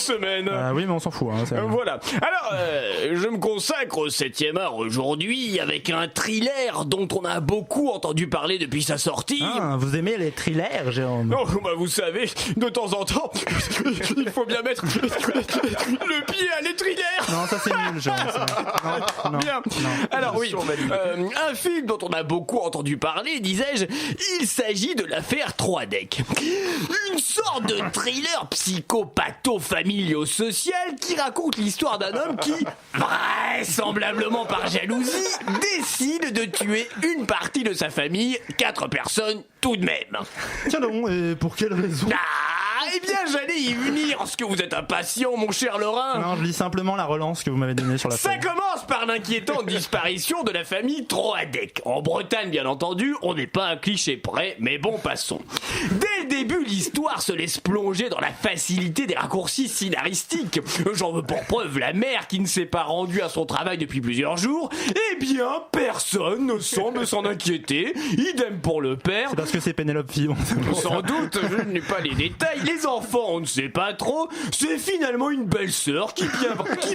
semaine. Oui, mais on s'en fout. Voilà. Alors, je me consacre au 7e art aujourd'hui avec un thriller dont on a beaucoup entendu parler depuis sa sortie. Ah, vous aimez les thrillers, Jérôme? Non, vous savez, de temps en temps, il faut bien mettre le pied à les thrillers. Non, ça c'est nul, Jérôme. Non, bien. Non. Alors oui, un film dont on a beaucoup entendu parler, disais-je, il s'agit de l'affaire Troadec. Une sorte de thriller psychopatho-familio-social qui raconte l'histoire d'un homme qui, vraisemblablement par jalousie, décide de tuer une partie de sa famille, 4 personnes tout de même. Tiens donc, et pour quelle raison? Eh bien, j'allais y venir, parce que vous êtes impatient, mon cher Laurent. Non, je lis simplement la relance que vous m'avez donnée sur la Ça feuille. commence par l'inquiétante disparition de la famille Troadec. En Bretagne, bien entendu, on n'est pas un cliché près, mais bon, passons. Dès le début, l'histoire se laisse plonger dans la facilité des raccourcis scénaristiques. J'en veux pour preuve la mère qui ne s'est pas rendue à son travail depuis plusieurs jours. Eh bien, personne ne semble s'en inquiéter. Idem pour le père. C'est parce que c'est Pénélope Fillon. Sans doute, je n'ai pas les détails. Les enfants, on ne sait pas trop. C'est finalement une belle-sœur qui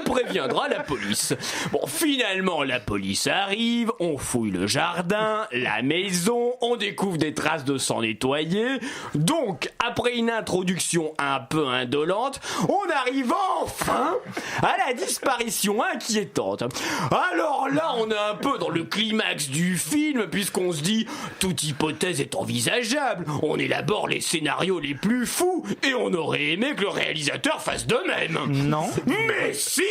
préviendra la police. Bon, finalement, la police arrive, on fouille le jardin, la maison, on découvre des traces de sang nettoyé. Donc, après une introduction un peu indolente, on arrive enfin à la disparition inquiétante. Alors là, on est un peu dans le climax du film, puisqu'on se dit, toute hypothèse est envisageable. On élabore les scénarios les plus fous, et on aurait aimé que le réalisateur fasse de même. Non. Mais si.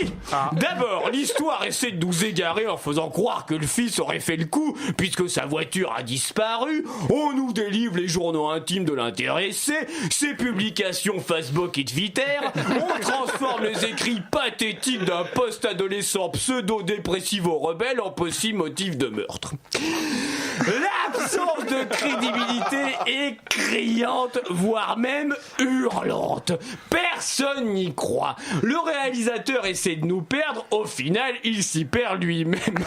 D'abord, l'histoire essaie de nous égarer en faisant croire que le fils aurait fait le coup, puisque sa voiture a disparu. On nous délivre les journaux intimes de l'intéressé, ses publications Facebook et Twitter. On transforme les écrits pathétiques d'un post-adolescent pseudo-dépressivo-rebelle en possible motif de meurtre. L'absence de crédibilité est criante, voire même hurlante. Personne n'y croit. Le réalisateur essaie de nous perdre, au final, il s'y perd lui-même.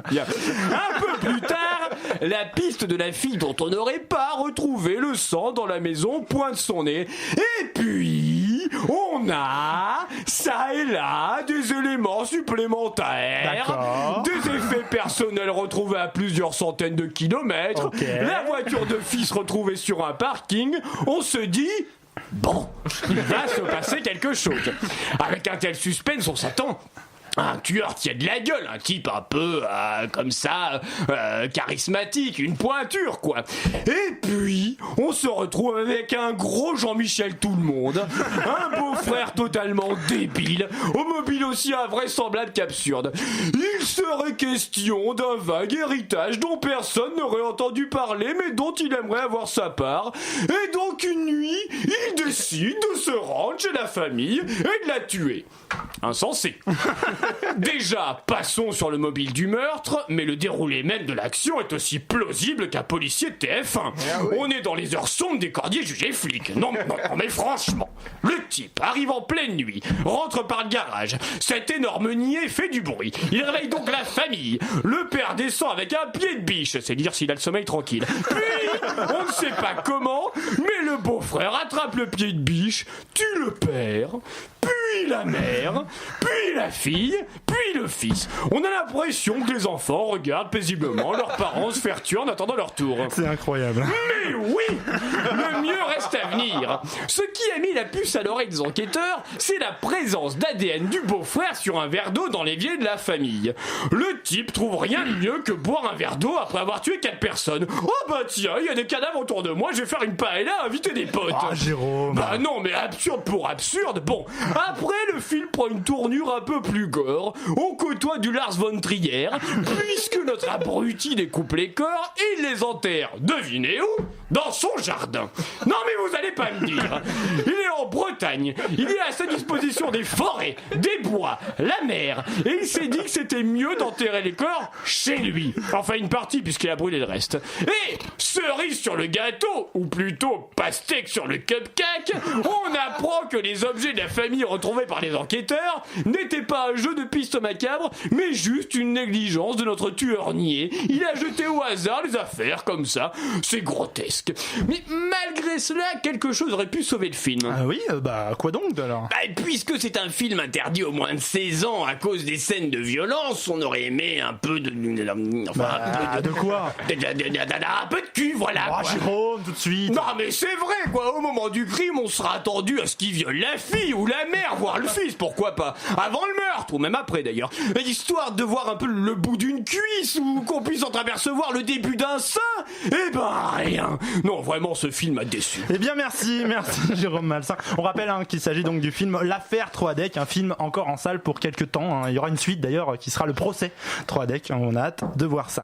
Bien. Un peu plus tard, la piste de la fille dont on n'aurait pas retrouvé le sang dans la maison pointe son nez. Et puis, on a, ça et là, des éléments supplémentaires. D'accord. Des effets personnels retrouvés à plusieurs centaines de kilomètres. Okay. La voiture de fils retrouvée sur un parking. On se dit... Bon, il va se passer quelque chose. Avec un tel suspense, on s'attend un tueur qui a de la gueule, un type un peu comme ça, charismatique, une pointure quoi. Et puis, on se retrouve avec un gros Jean-Michel Tout-le-Monde, un beau-frère totalement débile, au mobile aussi invraisemblable qu'absurde. Il serait question d'un vague héritage dont personne n'aurait entendu parler, mais dont il aimerait avoir sa part. Et donc une nuit, il décide de se rendre chez la famille et de la tuer. Insensé. Déjà, passons sur le mobile du meurtre, mais le déroulé même de l'action est aussi plausible qu'un policier de TF1. Ah oui. On est dans les heures sombres des cordiers jugés flics. Non, mais franchement, le type arrive en pleine nuit, rentre par le garage, cet énorme niais fait du bruit. Il réveille donc la famille. Le père descend avec un pied de biche, c'est dire s'il a le sommeil tranquille. Puis, on ne sait pas comment, mais le beau-frère attrape le pied de biche, tue le père, puis la mère, puis la fille, puis le fils. On a l'impression que les enfants regardent paisiblement leurs parents se faire tuer en attendant leur tour. C'est incroyable. Mais oui, le mieux reste à venir. Ce qui a mis la puce à l'oreille des enquêteurs, c'est la présence d'ADN du beau-frère sur un verre d'eau dans l'évier de la famille. Le type trouve rien de mieux que boire un verre d'eau après avoir tué 4 personnes. Oh bah tiens, il y a des cadavres autour de moi, je vais faire une paella, inviter des potes. Ah, Jérôme. Bah non, mais absurde pour absurde. Bon, après le film prend une tournure un peu plus gore. On côtoie du Lars von Trier, puisque notre abruti découpe les corps et il les enterre. Devinez où? Dans son jardin. Non mais vous allez pas me dire. Il est en Bretagne. Il y a à sa disposition des forêts, des bois, la mer. Et il s'est dit que c'était mieux d'enterrer les corps chez lui. Enfin une partie puisqu'il a brûlé le reste. Et cerise sur le gâteau, ou plutôt pastèque sur le cupcake, on apprend que les objets de la famille famille retrouvée par les enquêteurs n'était pas un jeu de piste macabre, mais juste une négligence de notre tueur niais. Il a jeté au hasard les affaires comme ça. C'est grotesque. Mais malgré cela, quelque chose aurait pu sauver le film. Ah oui, quoi donc alors? Puisque c'est un film interdit aux moins de 16 ans à cause des scènes de violence, on aurait aimé un peu de... De quoi? Un peu de cul, voilà. Oh, quoi. Jérôme, tout de suite. Non mais c'est vrai quoi, au moment du crime on sera attendu à ce qu'il viole la fille ou la mère, voire le fils, pourquoi pas, avant le meurtre, ou même après d'ailleurs, histoire de voir un peu le bout d'une cuisse ou qu'on puisse entreapercevoir le début d'un sein. Eh ben rien. Non vraiment ce film a déçu. Eh bien merci Jérôme Malsain. On rappelle qu'il s'agit donc du film L'affaire Troadec, un film encore en salle pour quelques temps. Il y aura une suite d'ailleurs qui sera le procès Troadec, on a hâte de voir ça.